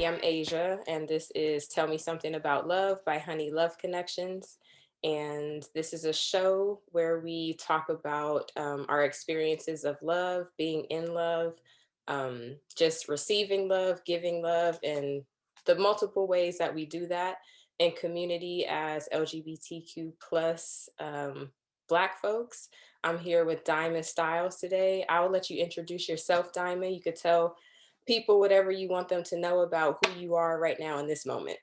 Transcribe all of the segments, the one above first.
am Asia, and this is Tell Me Something About Love by Honey Love Connections. And this is a show where we talk about our experiences of love, being in love, just receiving love, giving love, and the multiple ways that we do that in community as LGBTQ plus Black folks. I'm here with Diamond Stylz today. I will let you introduce yourself, Diamond. You could tell people whatever you want them to know about who you are right now in this moment.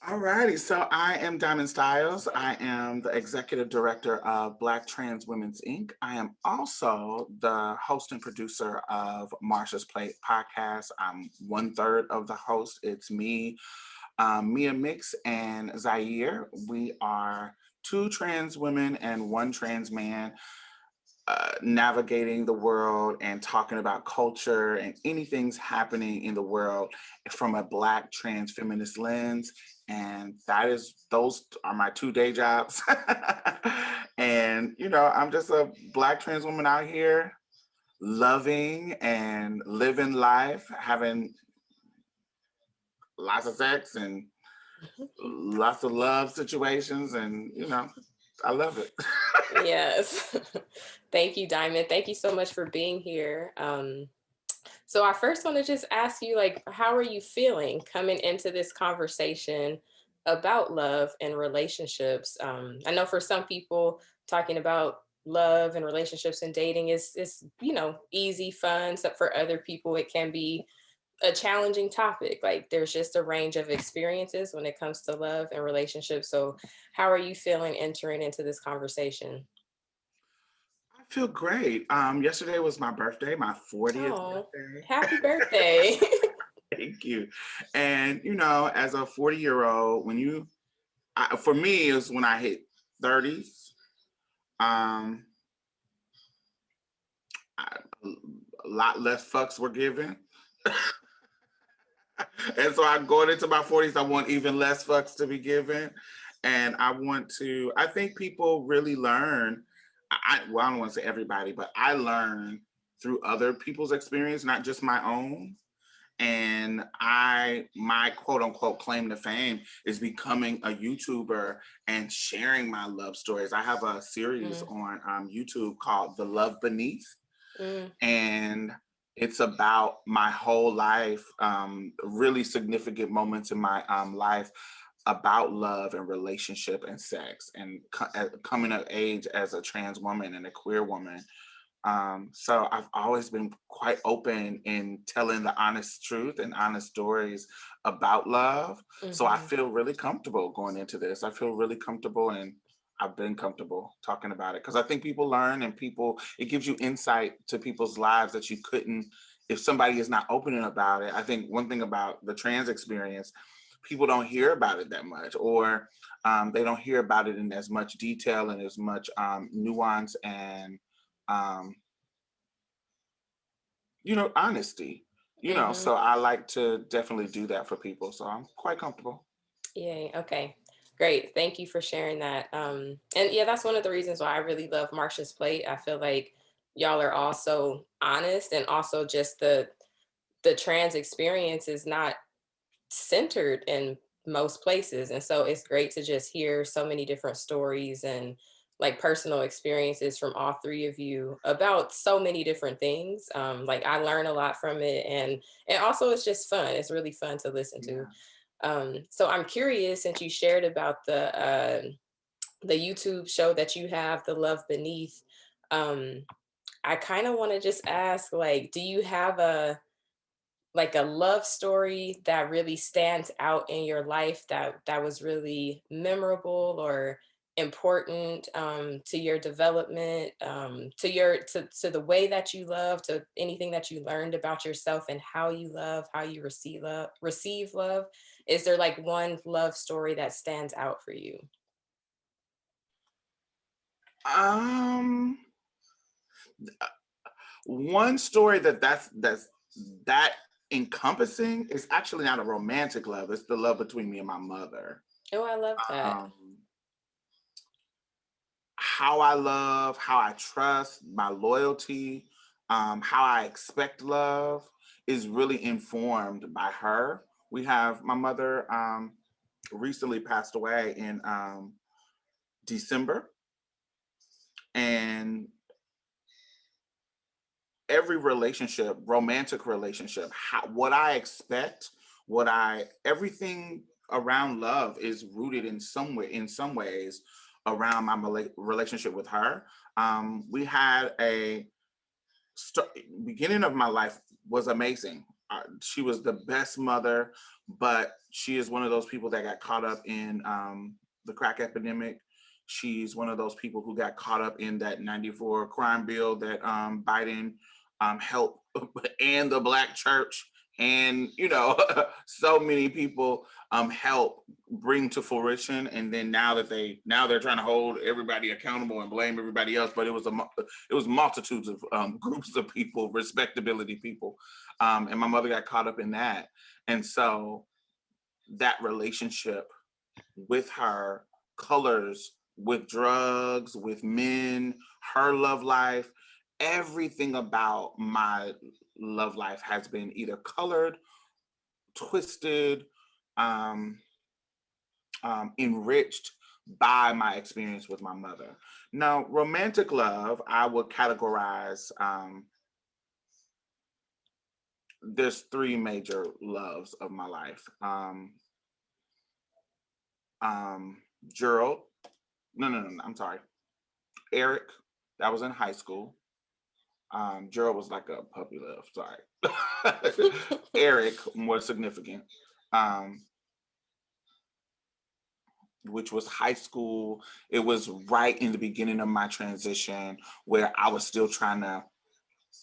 Alrighty, so I am Diamond Stylz. I am the executive director of Black Trans Women's Inc. I am also the host and producer of Marsha's Plate podcast. I'm one third of the host. It's me, Mia Mix, and Zaire. We are two trans women and one trans man navigating the world and talking about culture and anything's happening in the world from a Black trans feminist lens. And those are my two day jobs. And, I'm just a Black trans woman out here loving and living life, having lots of sex and lots of love situations. And, I love it. Yes. Thank you, Diamond. Thank you so much for being here. So I first want to just ask you, like, how are you feeling coming into this conversation about love and relationships? I know for some people, talking about love and relationships and dating is easy, fun. So for other people, it can be a challenging topic. Like there's just a range of experiences when it comes to love and relationships. So how are you feeling entering into this conversation? I feel great. Yesterday was my birthday, my 40th Oh, birthday. happy birthday. Thank you. And as a 40-year-old, for me, is when I hit 30s. Um, a lot less fucks were given. And so I'm going into my 40s, I want even less fucks to be given. And I think people really learn. Well, I don't want to say everybody, but I learn through other people's experience, not just my own. And my quote unquote claim to fame is becoming a YouTuber and sharing my love stories. I have a series Mm, on YouTube called The Love Beneath, mm, and it's about my whole life, really significant moments in my life about love and relationship and sex and coming of age as a trans woman and a queer woman. So I've always been quite open in telling the honest truth and honest stories about love. So I mhm. feel really comfortable going into this. I feel really comfortable, and I've been comfortable talking about it because I think people learn, and it gives you insight to people's lives that you couldn't if somebody is not open about it. I think one thing about the trans experience, people don't hear about it that much, or they don't hear about it in as much detail and as much nuance and um, honesty, Mhm. so I like to definitely do that for people. So I'm quite comfortable. Yay. Okay. Great. Thank you for sharing that. And yeah, that's one of the reasons why I really love Marsha's Plate. I feel like y'all are also honest, and also just the trans experience is not centered in most places. And so it's great to just hear so many different stories and like personal experiences from all three of you about so many different things. Like I learn a lot from it, and also it's just fun. It's really fun to listen to. Yeah. So I'm curious, since you shared about the YouTube show that you have, The Love Beneath. Um, I kind of want to just ask, like, do you have a love story that really stands out in your life that was really memorable or important to your development, to the way that you love, to anything that you learned about yourself and how you love, how you receive love? Is there like one love story that stands out for you? Um, One story that's that encompassing is actually not a romantic love. It's the love between me and my mother. Oh, I love that. Um, how I love, how I trust, my loyalty, how I expect love. is really informed by her. We have my mother recently passed away in December, and every relationship, romantic relationship, what I expect, everything around love is rooted in some way, in some ways, around my relationship with her. We had a beginning of my life was amazing. She was the best mother, but she is one of those people that got caught up in the crack epidemic. She's one of those people who got caught up in that 94 crime bill that Biden helped, and the black church, and so many people help bring to fruition. And then now they're trying to hold everybody accountable and blame everybody else, but it was multitudes of groups of people, respectability people, and my mother got caught up in that. And so that relationship with her colors, with drugs, with men, her love life, everything about my love life has been either colored, twisted, um, enriched by my experience with my mother. Now, romantic love, I would categorize. There's three major loves of my life. Gerald, no, I'm sorry, Eric. That was in high school. Gerald was like a puppy love. Sorry. Eric, more significant. Um, which was high school. It was right in the beginning of my transition where I was still trying to,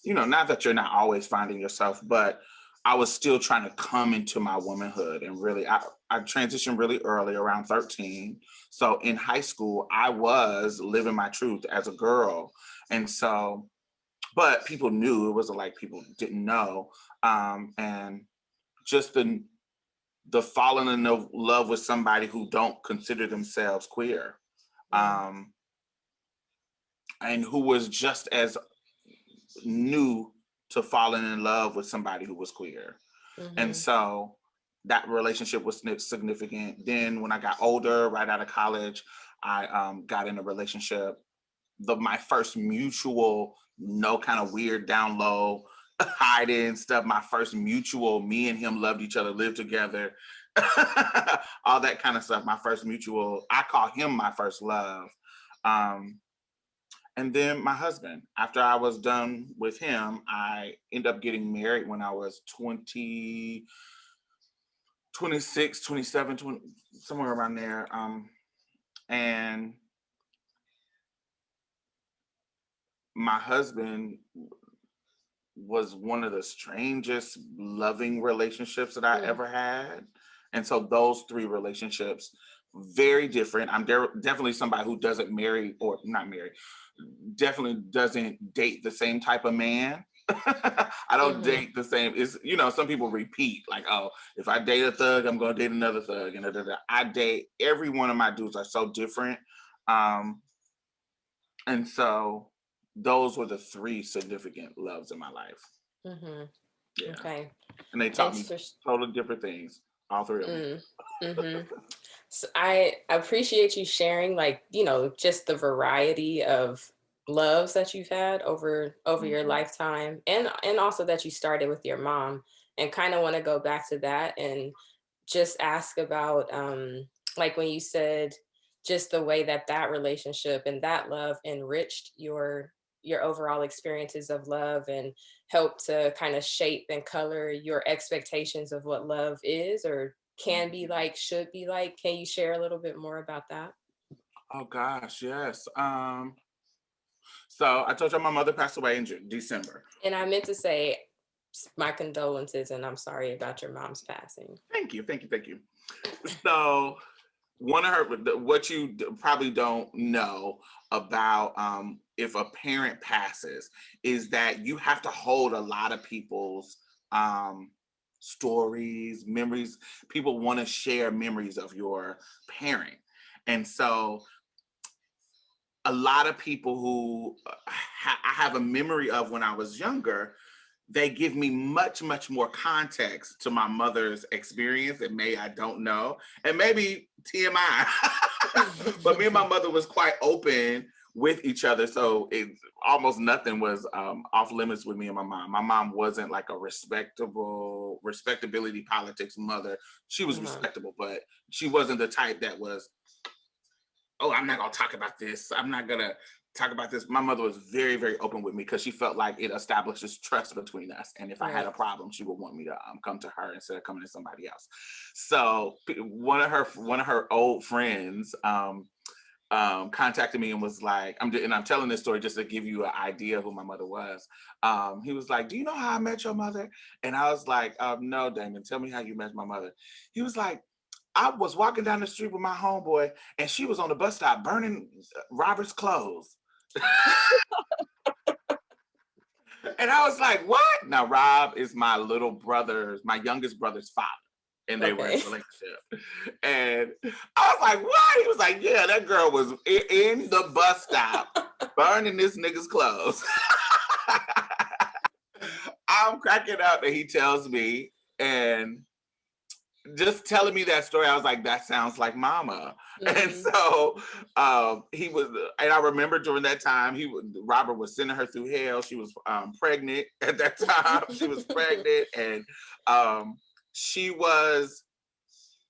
not that you're not always finding yourself, but I was still trying to come into my womanhood. And really, I transitioned really early, around 13. So in high school, I was living my truth as a girl. And so, but people knew, it wasn't like people didn't know. And just the falling in love with somebody who don't consider themselves queer, um, and who was just as new to falling in love with somebody who was queer. And Mm-hmm. so that relationship was significant. Then when I got older, right out of college, I got in a relationship. My first mutual, no kind of weird down low, hiding stuff. My first mutual, me and him loved each other, lived together, all that kind of stuff. My first mutual, I call him my first love. Um, and then my husband, after I was done with him, I ended up getting married when I was 20, 26, 27, 20, somewhere around there. And my husband was one of the strangest loving relationships that I Mm. ever had. And so those three relationships, very different. I'm definitely somebody who doesn't marry, or not marry, definitely doesn't date the same type of man. I don't Mm-hmm. date the same. It's, some people repeat, like, oh, if I date a thug, I'm going to date another thug. And I date, every one of my dudes are so different. Um, and so those were the three significant loves in my life. Mm-hmm. Yeah. Okay. And they taught me Interest. totally different things, all three of them. Mm. Mm-hmm. So I appreciate you sharing, like, just the variety of loves that you've had over your Mhm. lifetime, and also that you started with your mom, and kind of want to go back to that and just ask about like when you said just the way that that relationship and that love enriched your overall experiences of love and helped to kind of shape and color your expectations of what love is or can be Mhm. like, should be like. Can you share a little bit more about that? Oh gosh, yes. So I told you my mother passed away in December. And I meant to say my condolences and I'm sorry about your mom's passing. Thank you, thank you, thank you. So one of her, what you probably don't know about if a parent passes is that you have to hold a lot of people's um, stories, memories. People want to share memories of your parent. And so a lot of people who I have a memory of when I was younger, they give me much, much more context to my mother's experience, and I don't know, and maybe TMI. But me and my mother was quite open with each other, so it almost nothing was off limits with me and my mom. My mom wasn't like a respectability politics mother. She was Uh-huh. respectable, but she wasn't the type that was, oh, I'm not gonna talk about this. I'm not gonna talk about this. My mother was very, very open with me because she felt like it establishes trust between us. And if I had Right. a problem, she would want me to come to her instead of coming to somebody else. So one of her old friends contacted me and was like, I'm telling this story just to give you an idea of who my mother was. He was like, "Do you know how I met your mother?" And I was like, "No, Damon, tell me how you met my mother." He was like, "I was walking down the street with my homeboy, and she was on the bus stop burning Robert's clothes." And I was like, "What?" Now, Rob is my youngest brother's father, and they were in Okay. a relationship. And I was like, "What?" He was like, "Yeah, that girl was in the bus stop burning this nigga's clothes." I'm cracking up, and he tells me, and just telling me that story, I was like, that sounds like mama. And Mhm. so he was, and I remember during that time, Robert was sending her through hell. She was pregnant at that time. She was pregnant, and um, she was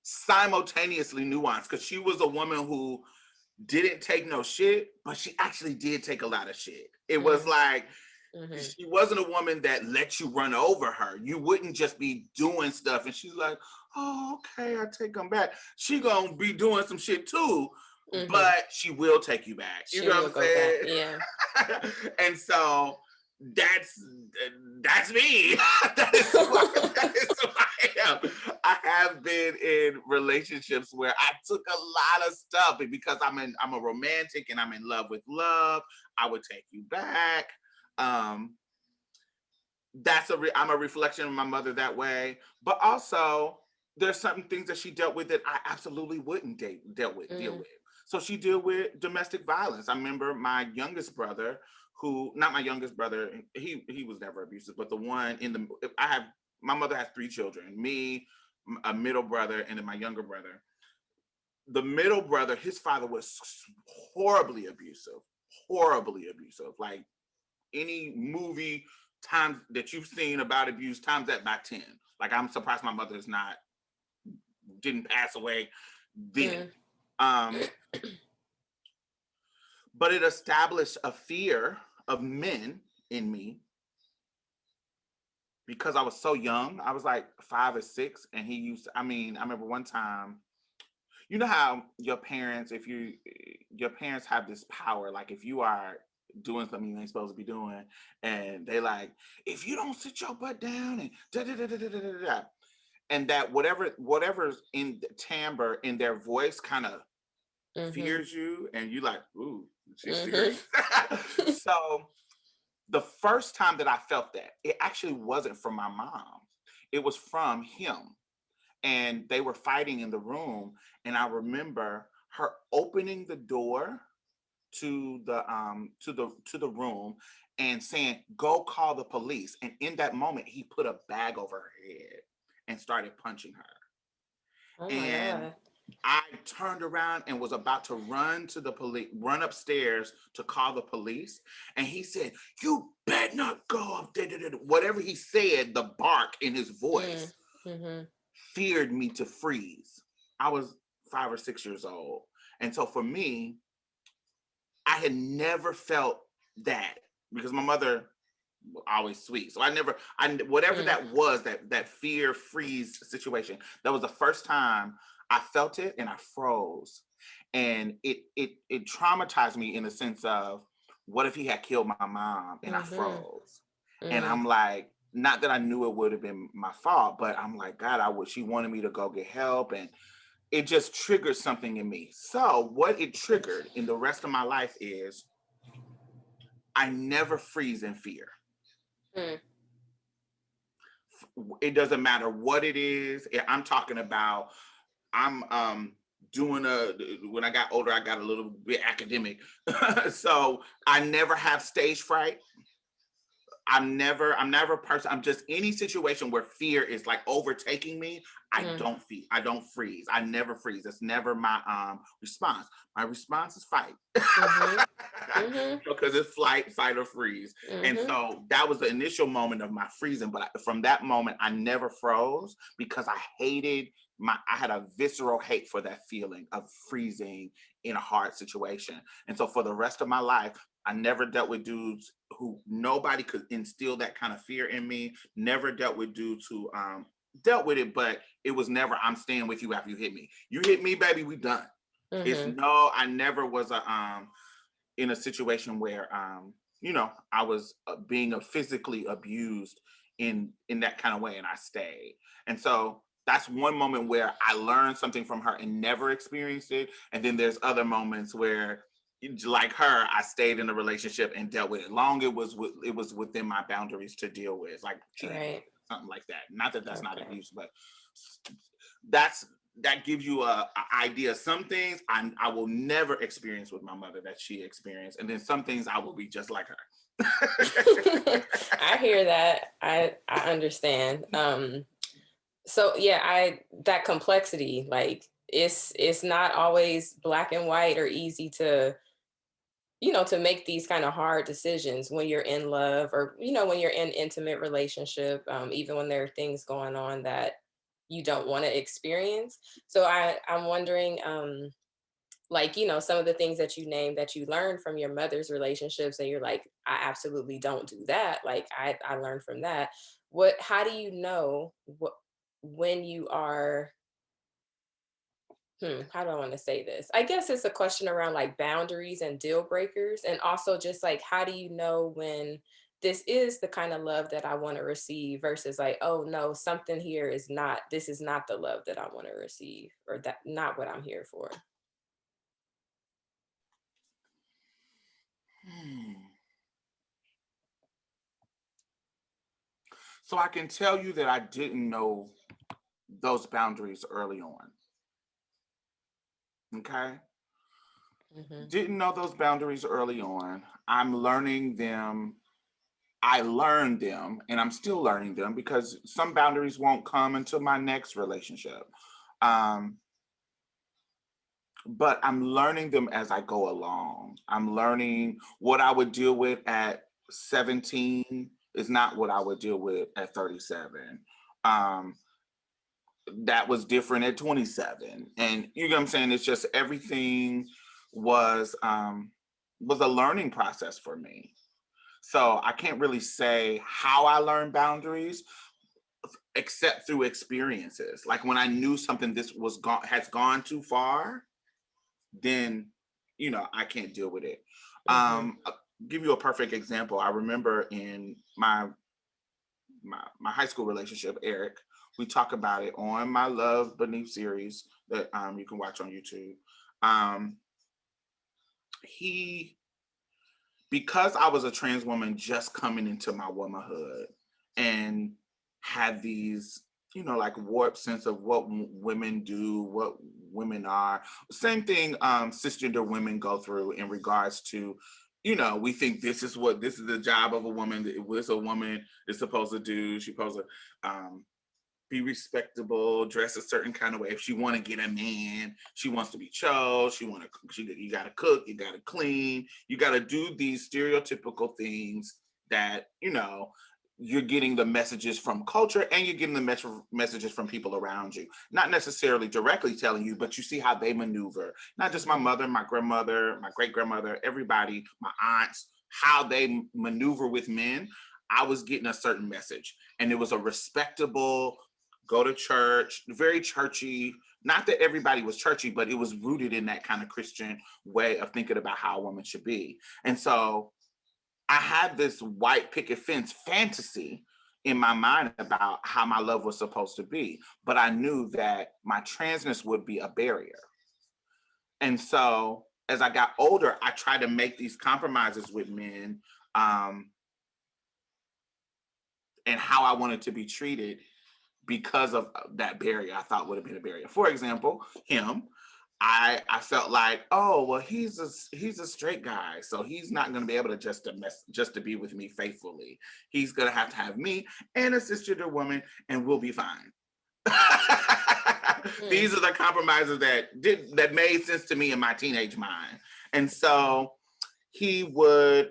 simultaneously nuanced because she was a woman who didn't take no shit, but she actually did take a lot of shit. It was Mm, like, mhm. she wasn't a woman that let you run over her. You wouldn't just be doing stuff and she's like, "Oh, okay, I take them back." She gonna be doing some shit too, Mhm. but she will take you back. You She know will what go back. I'm Yeah. saying? And so that's that's me. That is who I am. I have been in relationships where I took a lot of stuff, and because I'm a romantic and I'm in love with love, I would take you back. Um, I'm a reflection of my mother that way, but also there's certain things that she dealt with that I absolutely wouldn't deal Mm, with. So she dealt with domestic violence. I remember my youngest brother, who not my youngest brother, he was never abusive, but the one in the I have my mother has three children, me, a middle brother, and then my younger brother. The middle brother, his father was horribly abusive, horribly abusive. Like any movie times that you've seen about abuse, times that by 10. Like, I'm surprised my mother is not didn't pass away then. mm, Um, but it established a fear of men in me because I was so young. I was like 5 or 6, and I remember one time, you know how your parents have this power, like if you are doing something you ain't supposed to be doing, and they like, if you don't sit your butt down and da da da da da da da da, and that whatever's in the timbre in their voice kind of mhm. fears you, and you like, ooh, she's Mhm. serious. So the first time that I felt that, it actually wasn't from my mom, it was from him, and they were fighting in the room, and I remember her opening the door to the room and saying, "Go call the police." And in that moment he put a bag over her head and started punching her, Oh my and god. I turned around and was about to run upstairs to call the police, and he said, "You better not go up there." Whatever he said, the bark in his Mm, voice mhm. feared me to freeze. I was 5 or 6 years old. And so for me, I had never felt that because my mother was always sweet. So whatever Mm, that was, that fear freeze situation, that was the first time I felt it and I froze. And it traumatized me in the sense of, what if he had killed my mom, and I mhm. froze? And Mm, I'm like, not that I knew it would have been my fault, but I'm like, God, she wanted me to go get help, and it just triggered something in me. So what it triggered in the rest of my life is, I never freeze in fear. mm, It doesn't matter what it is. I'm talking about, I'm doing a when I got older, I got a little bit academic. So I never have stage fright. I'm never a person. I'm just any situation where fear is like overtaking me. Mhm. I don't freeze. I never freeze. It's never my response. My response is fight. Mhm. Mhm. Because it's flight, fight, or freeze. And Mhm. so that was the initial moment of my freezing. But from that moment, I never froze because I had a visceral hate for that feeling of freezing in a hard situation. And so for the rest of my life, I never dealt with dudes who nobody could instill that kind of fear in me. Never dealt with dudes who dealt with it, but it was never I'm staying with you after you hit me. You hit me, baby, we done. It's Mhm. no, I never was a in a situation where I was being physically abused in that kind of way, and I stayed. And so that's one moment where I learned something from her and never experienced it. And then there's other moments where, like her, I stayed in a relationship and dealt with it. It was within my boundaries to deal with, like cheating, Right. something like that. Not that that's not Okay. abuse, but that's that gives you a idea. Some things I will never experience with my mother that she experienced, and then some things I will be just like her. I hear that. I understand. So yeah, I that complexity, like it's not always black and white or easy to, to make these kind of hard decisions when you're in love, or when you're in intimate relationship, even when there are things going on that you don't want to experience. So I'm wondering, like, some of the things that you named that you learned from your mother's relationships, and you're like, I absolutely don't do that. Like, I learned from that. How do you know when you are, how do I want to say this? I guess it's a question around like boundaries and deal breakers. And also just like, how do you know when this is the kind of love that I want to receive versus like, oh no, something here is not, this is not the love that I want to receive, or that not what I'm here for. Hmm. So I can tell you that I didn't know those boundaries early on. Okay. Hmm. Didn't know those boundaries early on. I'm learning them. I learned them and I'm still learning them because some boundaries won't come until my next relationship. Um, but I'm learning them as I go along. I'm learning what I would deal with at 17 is not what I would deal with at 37. Um, that was different at 27. And you know what I'm saying? It's just everything was um was a learning process for me. So I can't really say how I learned boundaries except through experiences. Like when I knew something this was gone has gone too far, then I can't deal with it. Hmm. I'll give you a perfect example. I remember in my high school relationship, Eric. We talk about it on my Love Beneath series that you can watch on YouTube. Um, he because I was a trans woman just coming into my womanhood and had these, like warped sense of what women do, what women are. Same thing cisgender women go through in regards to, we think this is the job of a woman. This a woman is supposed to do. She's supposed to be respectable, dress a certain kind of way. If she want to get a man, she wants to be chose. You got to cook, you got to clean, you got to do these stereotypical things that you're getting the messages from culture and you're getting the messages from people around you. Not necessarily directly telling you, but you see how they maneuver. Not just my Hmm. mother, my grandmother, my great grandmother, everybody, my aunts, how they maneuver with men. I was getting a certain message, and it was a respectable, go to church, very churchy. Not that everybody was churchy, but it was rooted in that kind of Christian way of thinking about how a woman should be. And so I had this white picket fence fantasy in my mind about how my love was supposed to be, but I knew that my transness would be a barrier. And so as I got older, I tried to make these compromises with men, um, and how I wanted to be treated because of that barrier I thought would have been a barrier. For example, him. I felt like, oh well, he's a straight guy, so he's not going to be able to just to be with me faithfully. He's going to have me and a cisgender woman, and we'll be fine. Mm, These are the compromises that made sense to me in my teenage mind. And so he would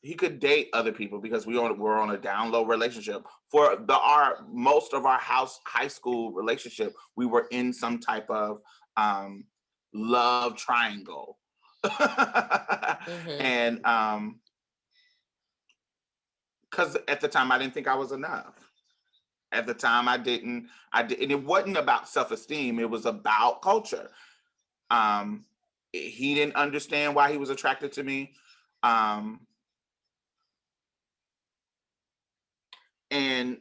he could date other people because were on a down low relationship. For our most of our high school relationship, we were in some type of um love triangle. mhm, And because at the time I didn't think I was enough. At the time I did, and it wasn't about self-esteem, it was about culture. um he didn't understand why he was attracted to me. um and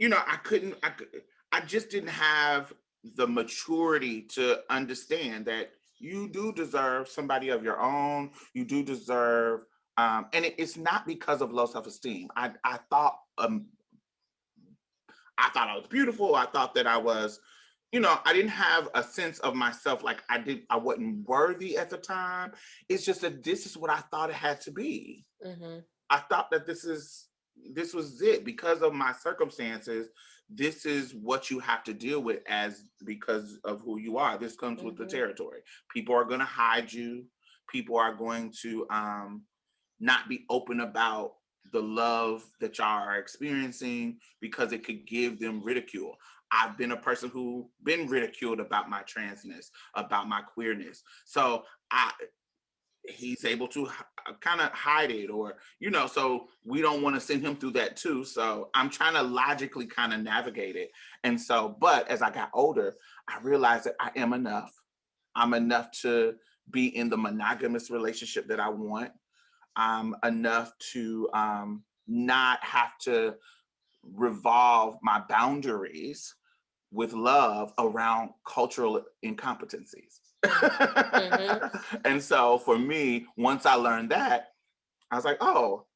I just didn't have the maturity to understand that you do deserve somebody of your own. You do deserve and it's not because of low self-esteem. I thought I was beautiful. I thought that I was, I didn't have a sense of myself like I wasn't worthy at the time. It's just that this is what I thought it had to be. mhm, I thought that this was it because of my circumstances. This is what you have to deal with as because of who you are. This comes with the mhm, territory. People are going to hide you. People are going to not be open about the love that y'all are experiencing because it could give them ridicule. I've been a person who been ridiculed about my transness, about my queerness. So I he's able to kind of hide it, or so we don't want to send him through that too. So I'm trying to logically kind of navigate it. And so, but as I got older, I realized that I am enough. I'm enough to be in the monogamous relationship that I want. I'm enough to not have to revolve my boundaries with love around cultural incompetencies. mm, mhm, And so for me, once I learned that, I was like, oh,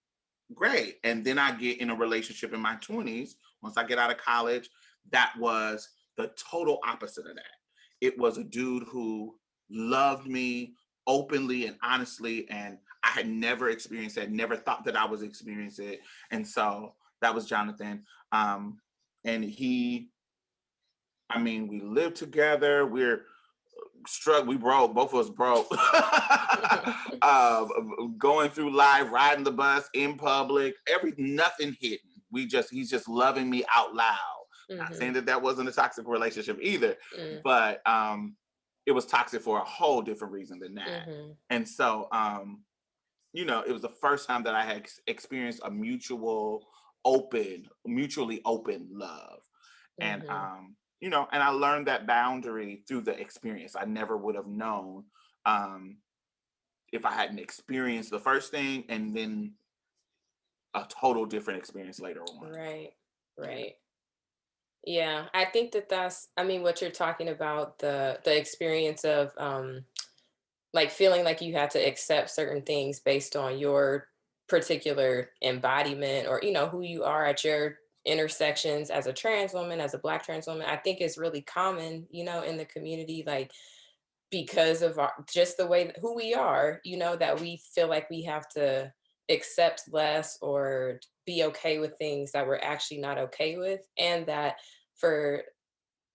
great. And then I get in a relationship in my 20s. Once I get out of college, that was the total opposite of that. It was a dude who loved me openly and honestly, and I had never experienced it, never thought that I was experiencing it. And so that was Jonathan. And we lived together. We're struck. We broke. Both of us broke. Going through life, riding the bus in public, nothing hidden. He's just loving me out loud. Not saying mhm, that wasn't a toxic relationship either, mm, but it was toxic for a whole different reason than that. mhm, And so, it was the first time that I had experienced a mutually open love. And mhm. and I learned that boundary through the experience. I never would have known um if I hadn't experienced the first thing and then a total different experience later on. Right, right. Yeah, I think I mean, what you're talking about, the experience of like feeling like you had to accept certain things based on your particular embodiment, or who you are at your intersections as a trans woman, as a black trans woman. I think is really common, in the community, like because of just the way who we are, that we feel like we have to accept less or be okay with things that we're actually not okay with. And that for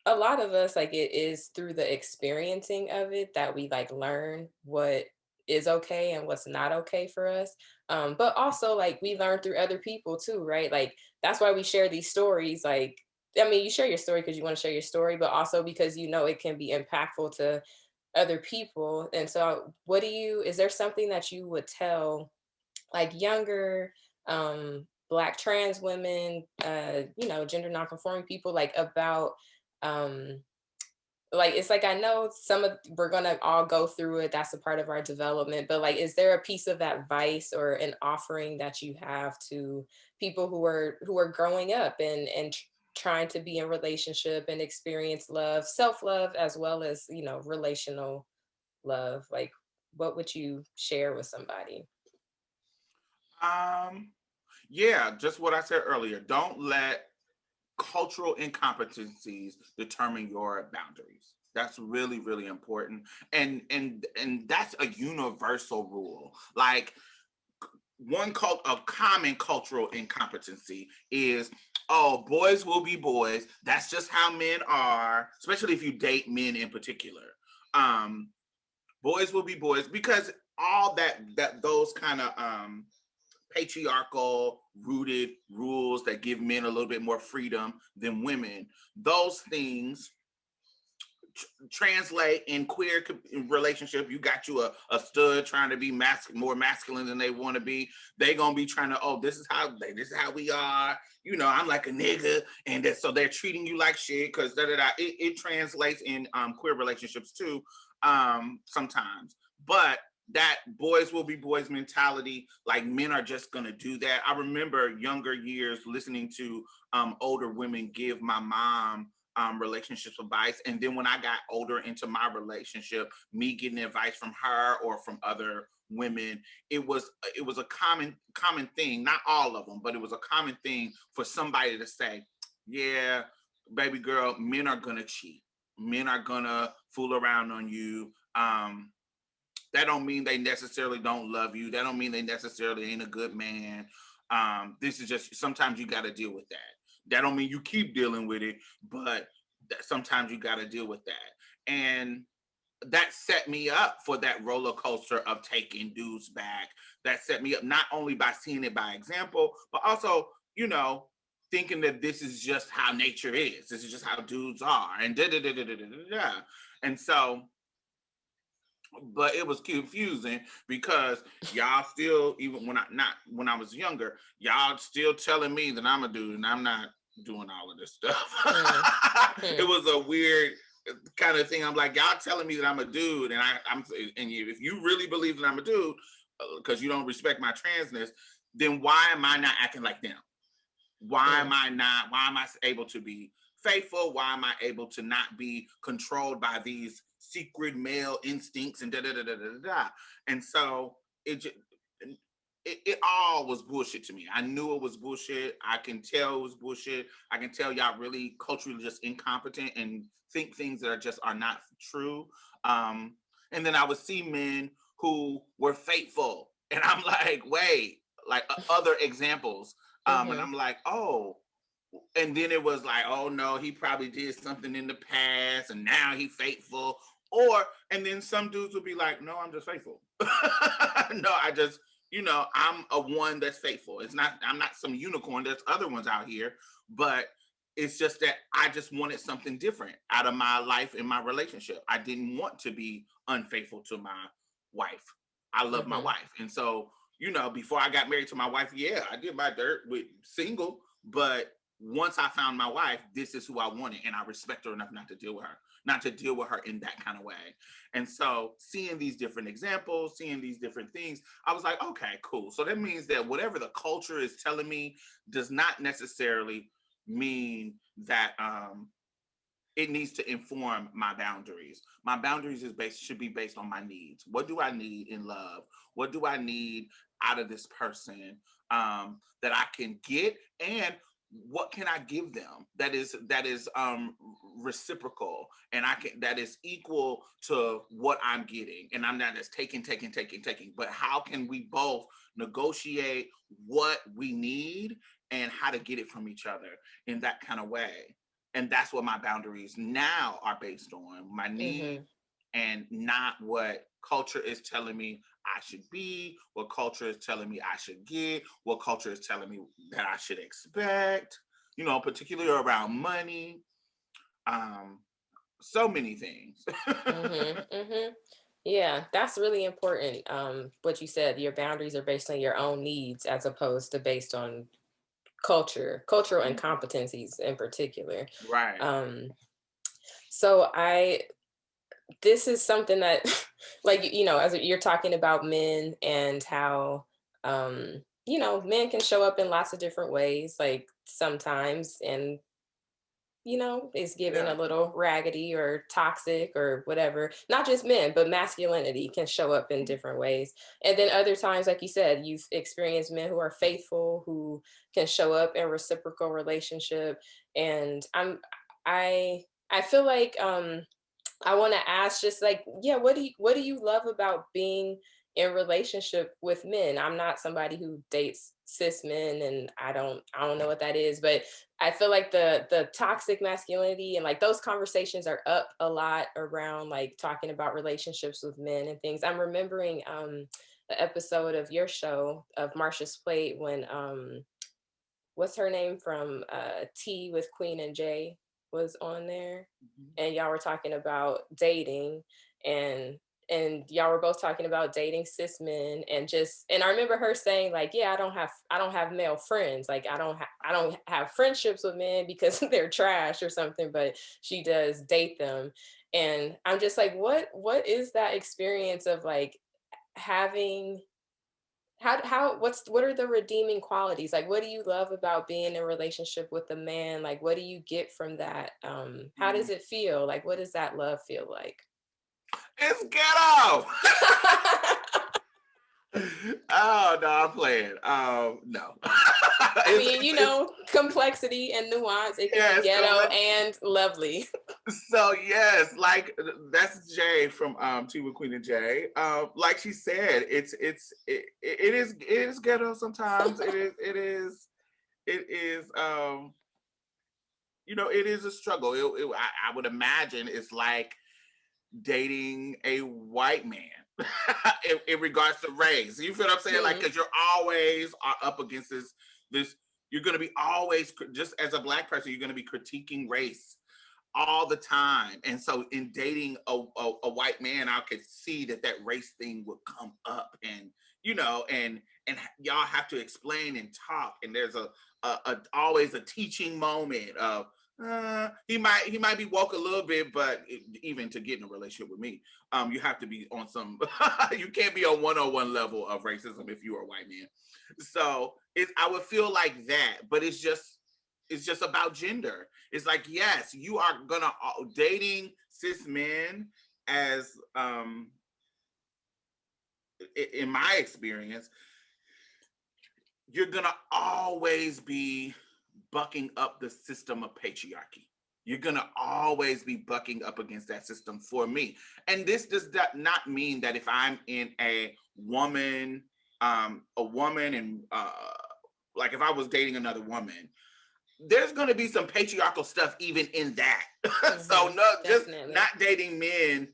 a lot of us, like, it is through the experiencing of it that we like learn what is okay and what's not okay for us. But also, like, we learn through other people too, right? Like, that's why we share these stories. Like, I mean, you share your story because you want to share your story, but also because it can be impactful to other people. And so, is there something that you would tell like younger black trans women, gender nonconforming people, like about um like, it's like, I know we're gonna all go through it, that's a part of our development, but like, is there a piece of advice or an offering that you have to people who are growing up and trying to be in relationship and experience love, self-love, as well as relational love? Like, what would you share with somebody? Um, yeah, just what I said earlier. Don't let cultural incompetencies determine your boundaries. That's really, really important. And that's a universal rule. Like a common cultural incompetency is, oh, boys will be boys. That's just how men are, especially if you date men in particular. Um, Boys will be boys because all those kind of patriarchal rooted rules that give men a little bit more freedom than women, those things translate in queer relationship. You got you a stud trying to be more masculine than they want to be. They gonna be trying to, oh, this is how we are. You know, I'm like a nigga, and so they're treating you like shit because da da da. It translates in queer relationships too, sometimes. But that boys will be boys mentality, like men are just gonna do that. I remember younger years listening to older women give my mom relationships advice, and then when I got older into my relationship, me getting advice from her or from other women, it was a common thing, not all of them, but it was a common thing for somebody to say, yeah, baby girl, men are gonna cheat, men are gonna fool around on you. That don't mean they necessarily don't love you, that don't mean they necessarily ain't a good man. This is just, sometimes you got to deal with that. That don't mean you keep dealing with it, but sometimes you got to deal with that. And that set me up for that roller coaster of taking dudes back. That set me up not only by seeing it by example, but also, you know, thinking that this is just how nature is. This is just how dudes are, and da da da da da da da. And so, but it was confusing because y'all still, even when I was younger, y'all still telling me that I'm a dude and I'm not doing all of this stuff. It Hmm. was a weird kind of thing. I'm like, y'all telling me that I'm a dude, and if you really believe that I'm a dude, because you don't respect my transness, then why am I not acting like them? Why am Hmm. I not? Why am I able to be faithful? Why am I able to not be controlled by these secret male instincts and da da da da da da? And so it just, it all was bullshit to me. I knew it was bullshit. I can tell it was bullshit. I can tell y'all really culturally just incompetent and think things that are not true. Um, and then I would see men who were faithful, and I'm like, wait, like other examples. And Hmm. I'm like, oh, and then it was like, oh no, he probably did something in the past and now he faithful. Or, and then some dudes would be like, no, I'm just faithful. No, I just, I'm a one that's faithful. I'm not some unicorn. There's other ones out here, but it's just that I just wanted something different out of my life and my relationship. I didn't want to be unfaithful to my wife. I love my Hmm. wife. And so, before I got married to my wife, yeah, I did my dirt with single, but once I found my wife, this is who I wanted, and I respect her enough not to deal with her in that kind of way. And so, seeing these different examples, seeing these different things, I was like, okay, cool. So that means that whatever the culture is telling me does not necessarily mean that it needs to inform my boundaries. My boundaries should be based on my needs. What do I need in love? What do I need out of this person, that I can get, and what can I give them that is reciprocal, and I can that is equal to what I'm getting, and I'm not just taking. But how can we both negotiate what we need and how to get it from each other in that kind of way? And that's what my boundaries now are based on, my need, Hmm. and not what culture is telling me I should be, what culture is telling me I should get, what culture is telling me that I should expect, particularly around money. um so many things. Hmm. Hmm. Yeah, that's really important. What you said, your boundaries are based on your own needs as opposed to based on cultural incompetencies in particular. Right. Um, so this is something that, like, as you're talking about men and how, men can show up in lots of different ways, like sometimes, and is given a Yeah. little raggedy or toxic or whatever. Not just men, but masculinity can show up in different ways. And then other times, like you said, you've experienced men who are faithful, who can show up in reciprocal relationship. And I feel like I want to ask just like, yeah, what do you love about being in relationship with men? I'm not somebody who dates cis men, and I don't know what that is, but I feel like the toxic masculinity and like those conversations are up a lot around like talking about relationships with men and things. I'm remembering the episode of your show of Marsha's Plate when what's her name from Tea with Queen and Jay was on there, Mhm. and y'all were talking about dating, and y'all were both talking about dating cis men, and I remember her saying like, yeah, I don't have male friends, like I don't have friendships with men because they're trash or something, but she does date them. And I'm just like, what is that experience of like having what are the redeeming qualities? Like, what do you love about being in a relationship with a man? Like, what do you get from that? How does Mm. it feel? Like, what does that love feel like? It's ghetto. Oh no, I'm playing. No. I mean, complexity and nuance. It can be Yes, ghetto and lovely. so yes, like that's Jay from Tea with Queen and Jay. Like she said, it is ghetto sometimes. It is it is a struggle. I would imagine it's like dating a white man in regards to race. You feel what I'm saying? Like, Hmm. because you're always are up against this. You're going to be always, just as a black person, you're going to be critiquing race all the time. And so in dating a white man, I could see that race thing would come up, and and y'all have to explain and talk, and there's a always a teaching moment of he might be woke a little bit, but even to get in a relationship with me, you have to be on some you can't be on 101 level of racism if you are a white man. So I would feel like that, but it's just about gender. It's like, yes, you are gonna dating cis men as in my experience, you're gonna always be bucking up the system of patriarchy. You're gonna always be bucking up against that system for me. And this does not mean that if I'm in a woman, and like if I was dating another woman, there's going to be some patriarchal stuff even in that. So Hmm. no, just Definitely. not dating men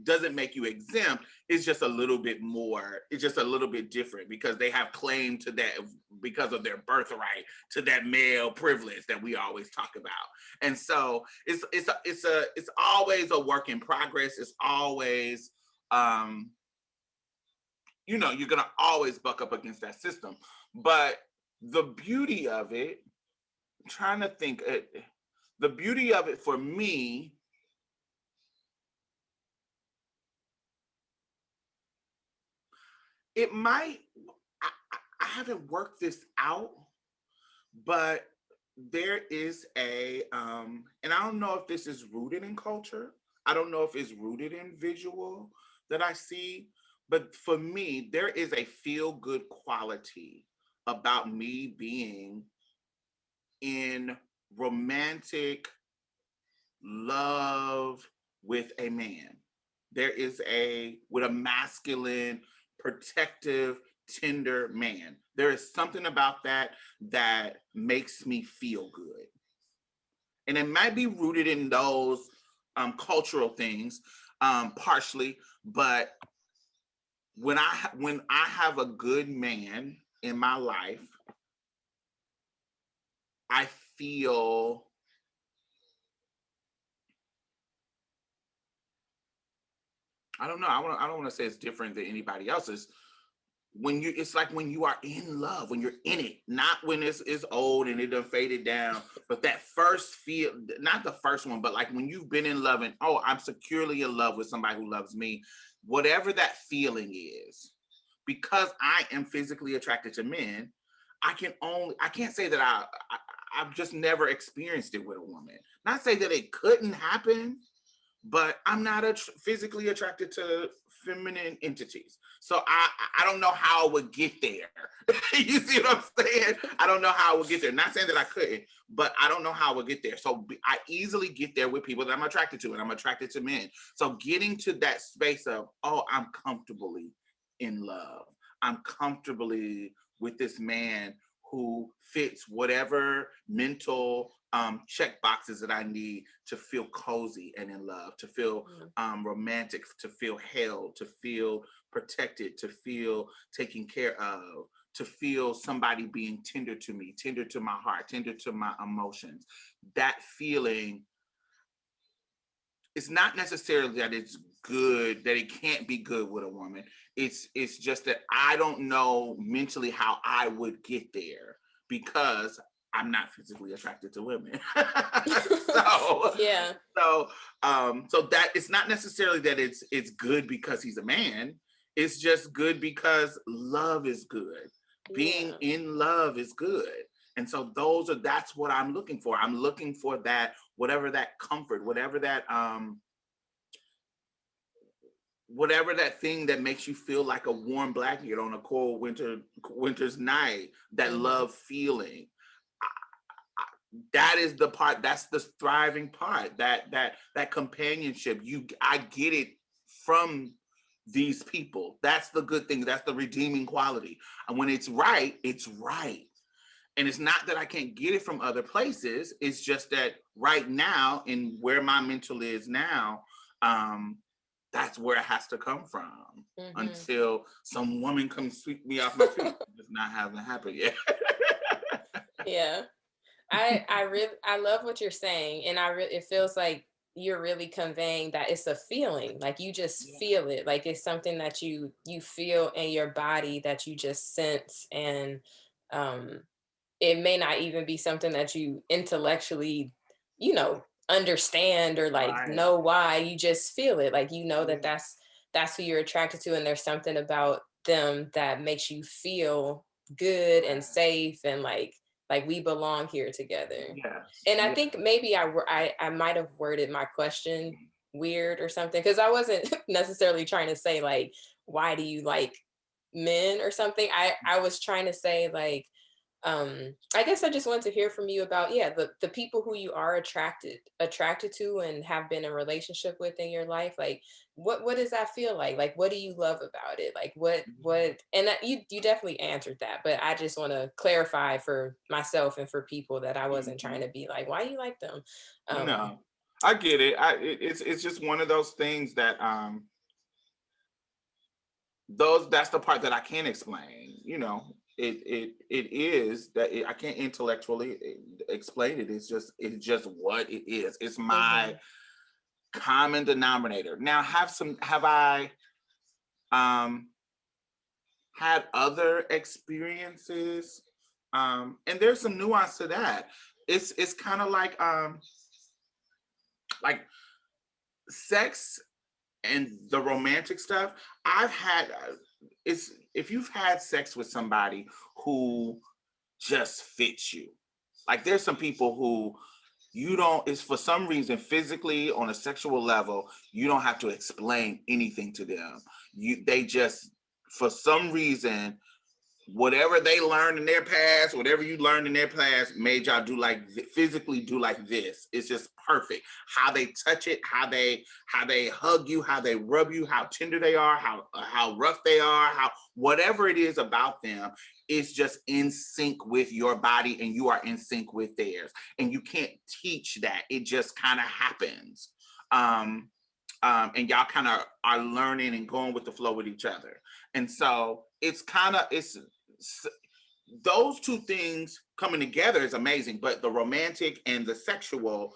doesn't make you exempt. It's just a little bit more. It's just a little bit different because they have claim to that because of their birthright to that male privilege that we always talk about. And so it's always a work in progress. It's always you're gonna always buck up against that system. But the beauty of it, trying to think, the beauty of it for me, it might, I haven't worked this out, but there is and I don't know if this is rooted in culture. I don't know if it's rooted in visual that I see, but for me, there is a feel good quality about me being in romantic love with a man. There is with a masculine, protective, tender man. There is something about that makes me feel good. And it might be rooted in those cultural things, partially, but when I have a good man in my life, I feel, I don't know. I don't want to say it's different than anybody else's. It's like when you are in love, when you're in it, not when it's old and it done faded down, but that first feel, not the first one, but like when you've been in love and, oh, I'm securely in love with somebody who loves me, whatever that feeling is, because I am physically attracted to men, I can't say that I've just never experienced it with a woman. Not say that it couldn't happen, but I'm not physically attracted to feminine entities. So I don't know how I would get there. You see what I'm saying? I don't know how I would get there. Not saying that I couldn't, but I don't know how I would get there. So I easily get there with people that I'm attracted to, and I'm attracted to men. So getting to that space of, oh, I'm comfortably in love. I'm comfortably with this man who fits whatever mental check boxes that I need to feel cozy and in love, to feel romantic, to feel held, to feel protected, to feel taken care of, to feel somebody being tender to me, tender to my heart, tender to my emotions. That feeling, it's not necessarily that it's good, that it can't be good with a woman. It's just that I don't know mentally how I would get there because I'm not physically attracted to women. so Yeah. so that it's not necessarily that it's good because he's a man. It's just good because love is good. Being Yeah. in love is good. And so that's what I'm looking for. I'm looking for that, whatever that comfort, whatever that thing that makes you feel like a warm blanket on a cold winter's night, that love feeling. That is the part, that's the thriving part, that companionship. I get it from these people. That's the good thing. That's the redeeming quality. And when it's right, it's right. And it's not that I can't get it from other places. It's just that right now, in where my mental is now, that's where it has to come from until some woman comes sweep me off my feet. It's not having happened yet. Yeah. I love what you're saying, and it feels like you're really conveying that it's a feeling, like you just feel it, like it's something that you feel in your body, that you just sense. And um it may not even be something that you intellectually, understand or like Right. know why. You just feel it, like that Yeah. that's who you're attracted to, and there's something about them that makes you feel good and safe, and like we belong here together. Yes. And I Yeah. think maybe I might have worded my question weird or something, because I wasn't necessarily trying to say like, why do you like men or something. I was trying to say like, I guess I just wanted to hear from you about, yeah, the people who you are attracted to and have been in relationship with in your life. Like what does that feel like? Like what do you love about it? Like what and that, you definitely answered that, but I just want to clarify for myself and for people that I wasn't trying Mhm. to be like, why you like them. um No, I get it. It's just one of those things that that's the part that I can't explain. It is that I can't intellectually explain it. It's just what it is. It's my mhm, common denominator. Now, have I um had other experiences? And there's some nuance to that. It's kind of like sex and the romantic stuff. I've had it's if you've had sex with somebody who just fits you. Like there's some people who you don't, it's for some reason physically on a sexual level, you don't have to explain anything to them. They just, for some reason, whatever they learned in their past, whatever you learned in their past, made y'all do like physically do like this. It's just perfect. How they touch it, how they hug you, how they rub you, how tender they are, how rough they are, how whatever it is about them is just in sync with your body, and you are in sync with theirs. And you can't teach that. It just kind of happens. And y'all kind of are learning and going with the flow with each other. And so it's those two things coming together is amazing, but the romantic and the sexual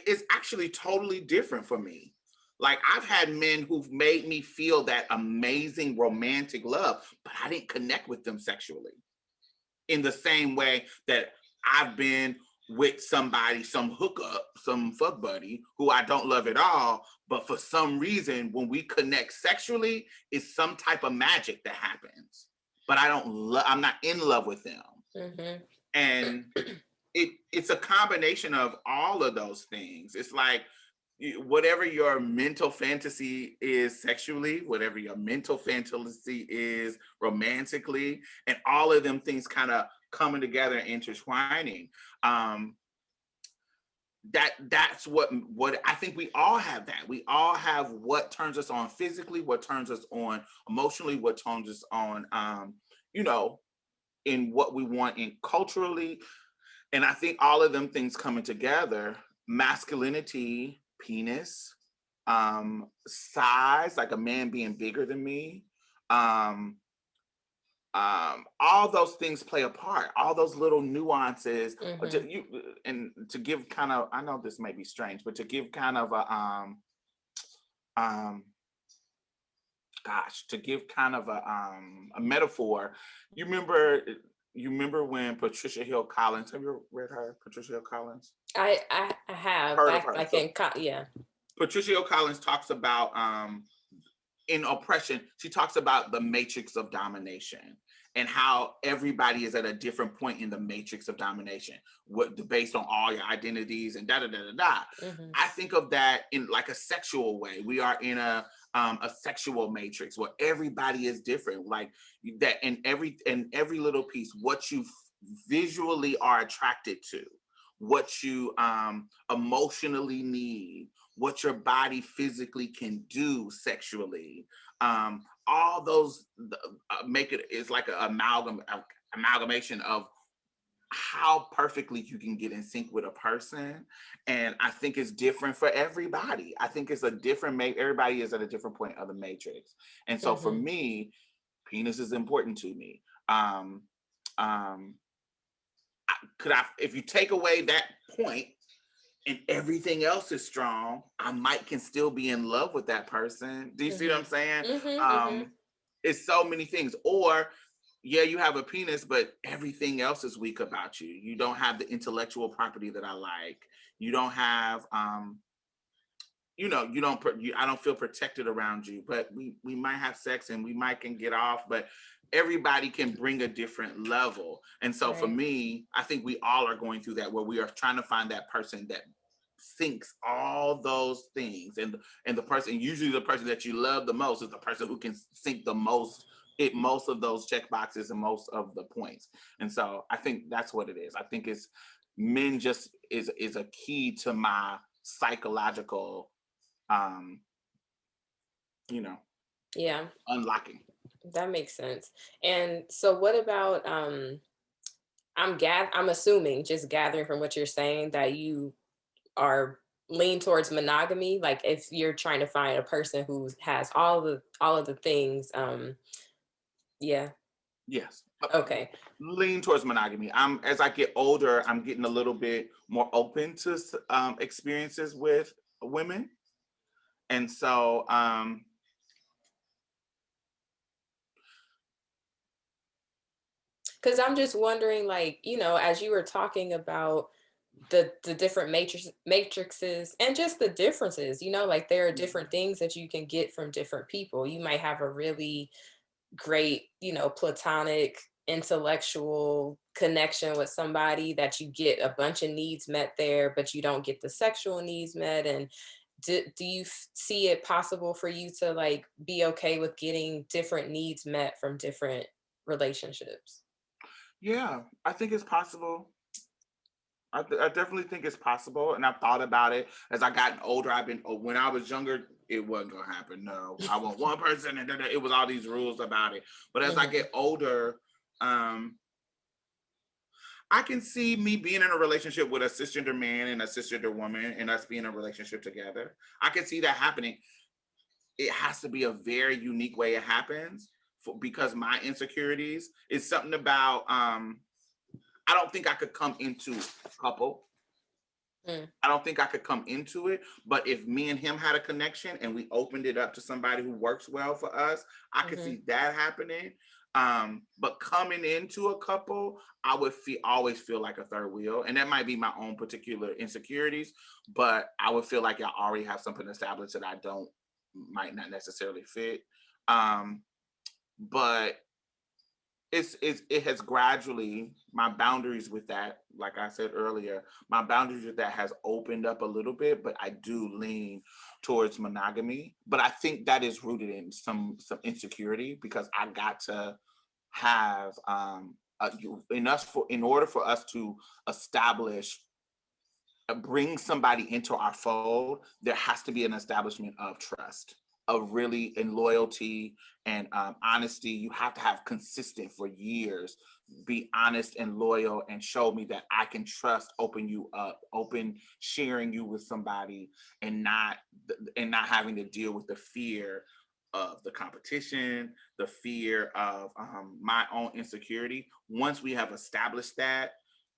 is actually totally different for me. Like I've had men who've made me feel that amazing romantic love, but I didn't connect with them sexually in the same way that I've been with somebody, some hookup, some fuck buddy who I don't love at all, but for some reason, when we connect sexually, it's some type of magic that happens. But I'm not in love with them. mhm, And it's a combination of all of those things. It's like, whatever your mental fantasy is sexually, whatever your mental fantasy is romantically, and all of them things kind of coming together and intertwining. Um, that's what I think we all have. That we all have what turns us on physically, what turns us on emotionally, what turns us on, you know, in what we want in culturally. And I think all of them things coming together, masculinity, penis, size, like a man being bigger than me, um, all those things play a part. All those little nuances. Mm-hmm. And to give kind of, I know this may be strange, but to give kind of um, to give kind of a metaphor. You remember, you remember when Patricia Hill Collins? Have you ever read her, Patricia Hill Collins? I have Heard of back her? like So in yeah. Patricia Hill Collins talks about in oppression, she talks about the matrix of domination and how everybody is at a different point in the matrix of domination, what based on all your identities and da da da da da. Mm-hmm. I think of that in like a sexual way. We are in a sexual matrix where everybody is different, like that, in every little piece, what you visually are attracted to, what you emotionally need, what your body physically can do sexually. All those make it is like an amalgamation of how perfectly you can get in sync with a person. And I think it's different for everybody. I think it's a different everybody is at a different point of the matrix. And so for Mm-hmm. me, penis is important to me. Um, um, could I, if you take away that point and everything else is strong, I might can still be in love with that person. Do you see what I'm Mm-hmm. saying? Mm-hmm. Mm-hmm. It's so many things. Or yeah, you have a penis, but everything else is weak about you. You don't have the intellectual property that I like. You don't have you don't I don't feel protected around you, but we might have sex and we might can get off, but everybody can bring a different level. And so for Right. me, I think we all are going through that, where we are trying to find that person that syncs all those things. And the person, usually the person that you love the most, is the person who can sync the most, it most of those check boxes and most of the points. And so I think that's what it is. I think it's men just is a key to my psychological um, you know, Yeah, unlocking. that makes sense. And so what about I'm assuming, just gathering from what you're saying, that you are lean towards monogamy. Like if you're trying to find a person who has all of the things, yeah. Yes. Okay. Lean towards monogamy. I'm As I get older, I'm getting a little bit more open to experiences with women. And so Because I'm just wondering, like, as you were talking about the different matrices and just the differences, like there are different things that you can get from different people. You might have a really great, platonic intellectual connection with somebody that you get a bunch of needs met there, but you don't get the sexual needs met. And do you see it possible for you to like be okay with getting different needs met from different relationships? yeah, I think it's possible. I definitely think it's possible, and I've thought about it as I gotten older. When I was younger, it wasn't gonna happen. No, I want one person, and then it was all these rules about it. But as I Hmm. get older, um, I can see me being in a relationship with a cisgender man and a cisgender woman, and us being in a relationship together. I can see that happening. It has to be a very unique way it happens, because my insecurities is something about. I don't think I could come into a couple. Mm. I don't think I could come into it. But if me and him had a connection and we opened it up to somebody who works well for us, I could Hmm. see that happening. But coming into a couple, I would always feel like a third wheel. And that might be my own particular insecurities, but I would feel like I already have something established that I don't might not necessarily fit. Um, but it has gradually, my boundaries with that, like I said earlier, my boundaries with that has opened up a little bit, but I do lean towards monogamy. But I think that is rooted in some insecurity, because I got to have in order for us to establish bring somebody into our fold, there has to be an establishment of trust, of really, and loyalty and honesty. You have to have consistent for years, be honest and loyal, and show me that I can trust, open you up, open sharing you with somebody, and not having to deal with the fear of the competition, the fear of my own insecurity. Once we have established that,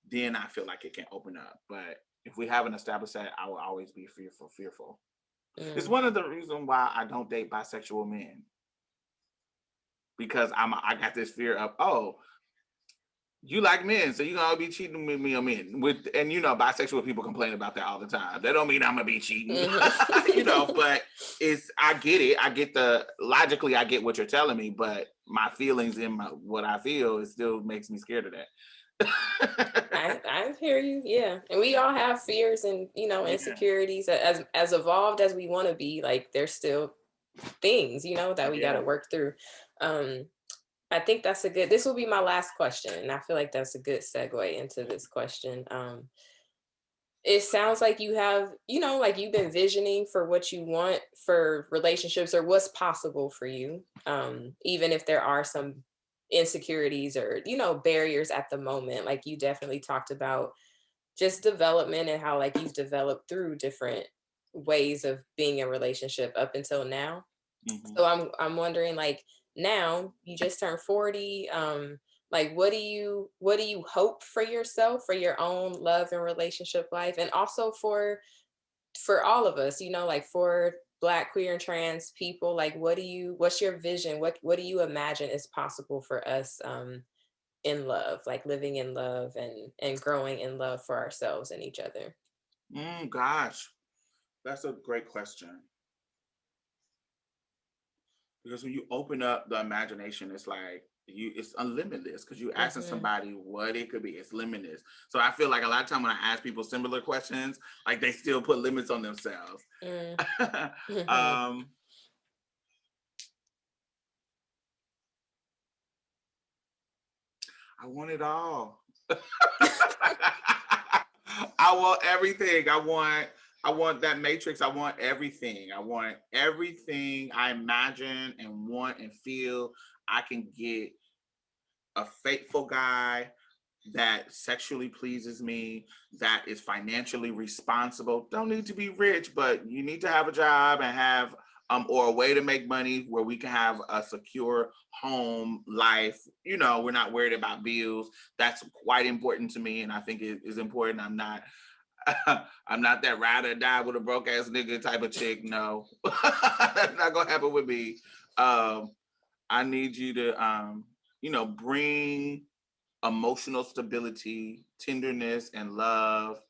then I feel like it can open up. But if we haven't established that, I will always be fearful. It's Mm. one of the reasons why I don't date bisexual men, because I got this fear of, oh, you like men, so you're gonna be cheating with me on men. And bisexual people complain about that all the time. That don't mean I'm gonna be cheating. Mhm. But I get it. I get logically I get what you're telling me, but my feelings and what I feel, it still makes me scared of that. I hear you. Yeah. And we all have fears and, Yeah. insecurities as evolved as we want to be. Like there's still things, that we got to Yeah. work through. Um I think this will be my last question, and I feel like that's a good segue into this question. It sounds like you have, like you've been visioning for what you want for relationships or what's possible for you. Even if there are some insecurities or, barriers at the moment, like you definitely talked about just development and how like you've developed through different ways of being in a relationship up until now. Hmm. So I'm wondering, like, now you just turned 40. Like what do you hope for yourself, for your own love and relationship life, and also for all of us, like for Black, queer, and trans people, like what's your vision? What do you imagine is possible for us in love, like living in love and growing in love for ourselves and each other? Gosh, that's a great question. Because when you open up the imagination, it's like it's unlimited, because you asking Hmm. somebody what it could be. It's limitless. So I feel like a lot of time when I ask people similar questions, like they still put limits on themselves. Mm-hmm. um, I want it all. I want everything. I want that matrix. I want everything. I want everything I imagine and want and feel. I can get a faithful guy that sexually pleases me, that is financially responsible. Don't need to be rich, but you need to have a job and have or a way to make money where we can have a secure home life. We're not worried about bills. That's quite important to me, and I think it is important. I'm not I'm not that ride or die with a broke ass nigga type of chick. No. That's not gonna happen with me. Um, I need you to bring emotional stability, tenderness, and love.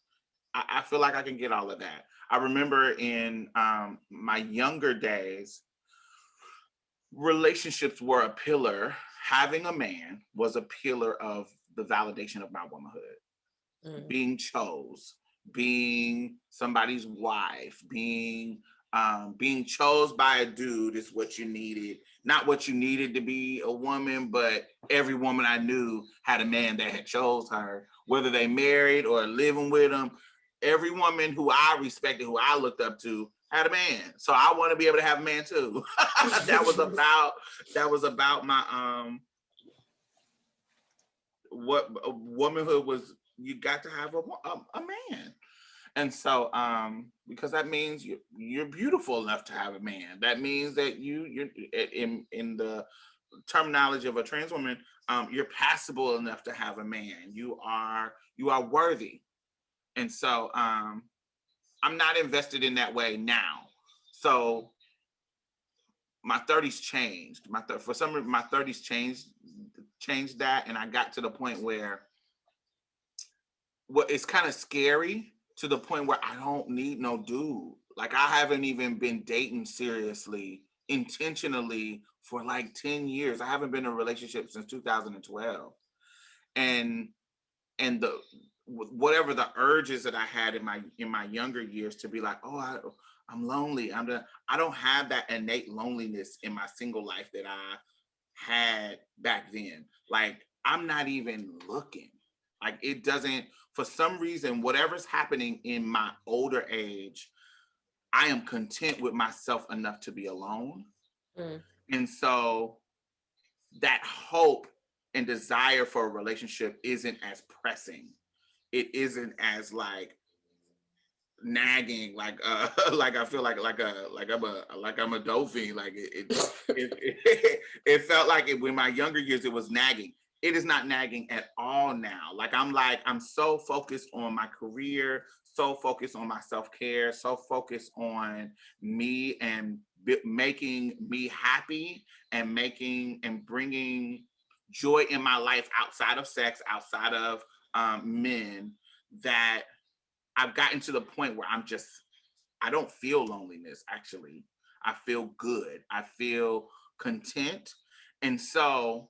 I feel like I can get all of that. I remember in my younger days, relationships were a pillar. Having a man was a pillar of the validation of my womanhood. Mm. Being chose, being somebody's wife, being chose by a dude is what you needed. Not what you needed to be a woman, but every woman I knew had a man that had chose her, whether they married or living with them. Every woman who I respected, who I looked up to, had a man. So I want to be able to have a man too. that was about that was about my what womanhood was. You got to have a man. And so, because that means you're beautiful enough to have a man. That means that you're in the terminology of a trans woman, you're passable enough to have a man. You are worthy. And so, I'm not invested in that way now. So my 30s changed. For some reason, my 30s changed that, and I got to the point where it's kind of scary, to the point where I don't need no dude. Like I haven't even been dating seriously intentionally for like 10 years. I haven't been in a relationship since 2012. And the whatever the urges that I had in my younger years to be like, oh, I'm lonely. I don't have that innate loneliness in my single life that I had back then. Like I'm not even looking. Like it doesn't, for some reason, whatever's happening in my older age, I am content with myself enough to be alone. Mm. And so that hope and desire for a relationship isn't as pressing. It isn't as like nagging, like like I feel like I'm a dolphin. Like it felt like it when my younger years it was nagging. It is not nagging at all now. Like I'm so focused on my career, so focused on my self-care, so focused on me and making me happy and making and bringing joy in my life outside of sex, outside of men, that I've gotten to the point where I don't feel loneliness actually. I feel good. I feel content. And so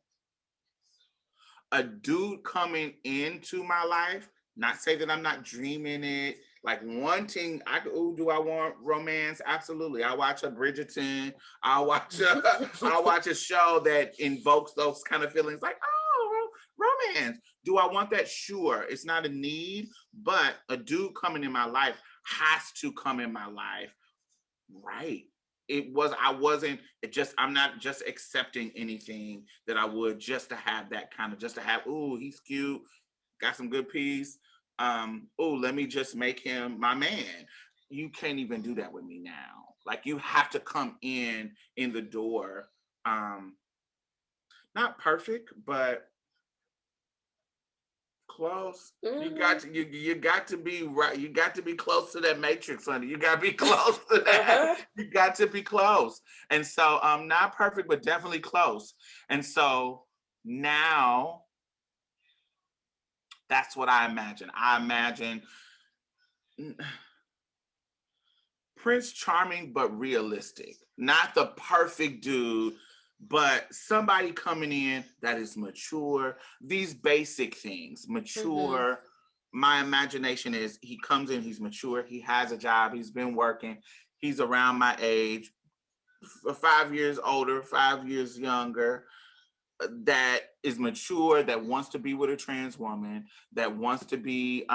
a dude coming into my life, not say that I'm not dreaming it, like wanting, do I want romance? Absolutely. I watch a Bridgerton. I'll watch a show that invokes those kind of feelings like, oh, romance. Do I want that? Sure. It's not a need, but a dude coming in my life has to come in my life. Right. I wasn't it just, I'm not just accepting anything that I would just to have that kind of, just to have, oh, he's cute, got some good piece. Oh, let me just make him my man. You can't even do that with me now. Like you have to come in the door. Um, not perfect, but close. Mhm. You got to be right. You got to be close to that matrix, honey. You got to be close to that. Uh-huh. You got to be close. And so not perfect, but definitely close. And so now that's what I imagine. I imagine Prince Charming, but realistic. Not the perfect dude, but somebody coming in that is mature. These basic things, Mhm. mature. My imagination is he comes in, he's mature, he has a job, he's been working, he's around my age, 5 years older, 5 years younger, that is mature, that wants to be with a trans woman, that wants to be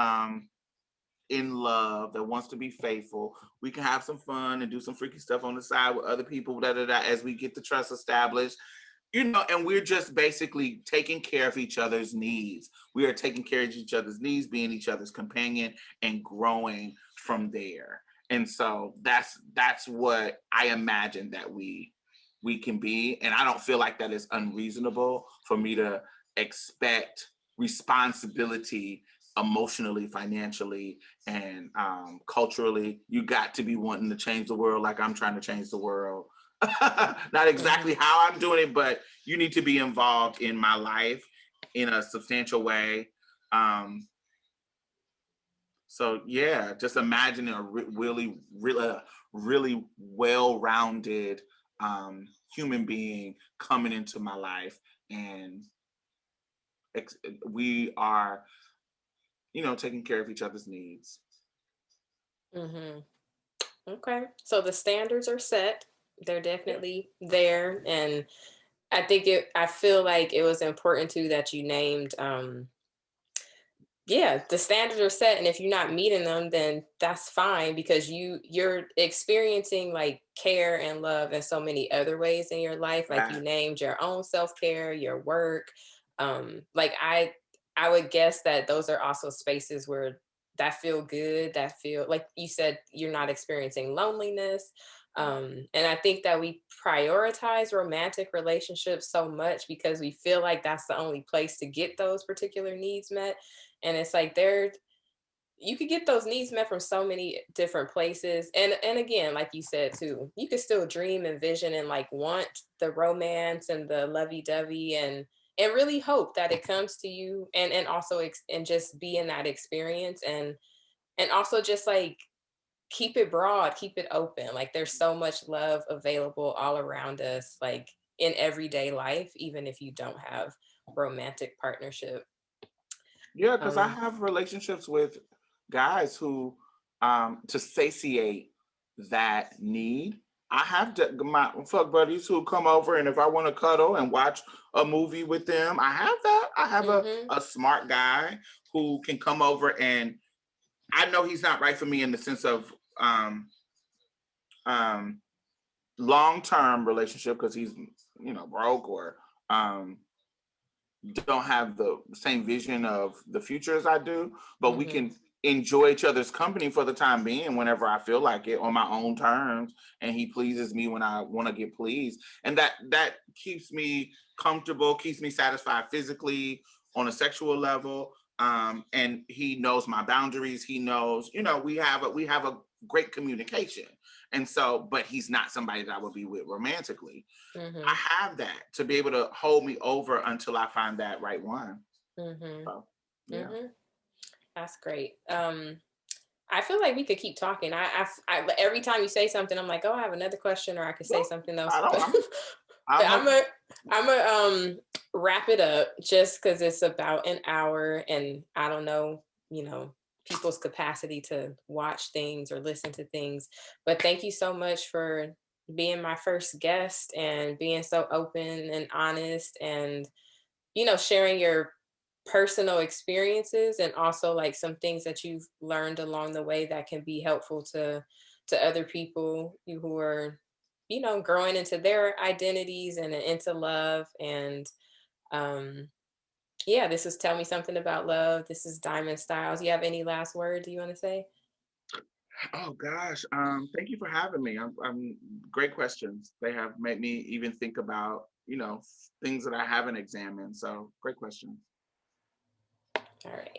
in love, that wants to be faithful. We can have some fun and do some freaky stuff on the side with other people, as we get the trust established. And we're just basically taking care of each other's needs. We are taking care of each other's needs, being each other's companion, and growing from there. And so that's what I imagine that we can be. And I don't feel like that is unreasonable for me to expect responsibility emotionally, financially, and culturally. You got to be wanting to change the world like I'm trying to change the world. Not exactly Mhm. how I'm doing it, but you need to be involved in my life in a substantial way. Um, so yeah, just imagine a really well-rounded human being coming into my life, and we are, taking care of each other's needs. Mhm. Okay. So the standards are set. They're Yeah. definitely there, and I feel like it was important too that you named yeah, the standards are set, and if you're not meeting them, then that's fine because you're experiencing like care and love in so many other ways in your life. Like you That named your own self-care, your work. Like I would guess that those are also spaces where that feel good, that feel like you said you're not experiencing loneliness. And I think that we prioritize romantic relationships so much because we feel like that's the only place to get those particular needs met, and it's like there you could get those needs met from so many different places. And again, like you said too, you could still dream and vision and like want the romance and the lovey-dovey and really hope that it comes to you and also and just be in that experience and also just like keep it broad, keep it open. Like there's so much love available all around us, like in everyday life, even if you don't have romantic partnership. Yeah, because I Um, have relationships with guys who, to satiate that need, I have my fuck buddies who come over, and if I want to cuddle and watch a movie with them, I have that. I have mhm, a smart guy who can come over, and I know he's not right for me in the sense of um, long term relationship because he's broke or um, don't have the same vision of the future as I do, but we mhm, can enjoy each other's company for the time being whenever I feel like it on my own terms, and he pleases me when I want to get pleased. And that keeps me comfortable, keeps me satisfied physically on a sexual level. And he knows my boundaries. He knows, we have a great communication. And so, but he's not somebody that I would be with romantically. I mhm, have that to be able to hold me over until I find that right one. mhm, So, yeah. mhm. That's great. I feel like we could keep talking. Every time you say something, I'm like, oh, I have another question, or I could say Well, something else. I don't. But but I'm open. I'm a wrap it up just because it's about an hour, and I don't know, people's capacity to watch things or listen to things. But thank you so much for being my first guest and being so open and honest, and sharing your personal experiences, and also like some things that you've learned along the way that can be helpful to other people who are growing into their identities and into love. And um yeah, this is Tell Me Something About Love. This is Diamond Styles. You have any last words you want to say? Oh gosh. Thank you for having me. I'm great questions. They have made me even think about things that I haven't examined. So great questions. All right.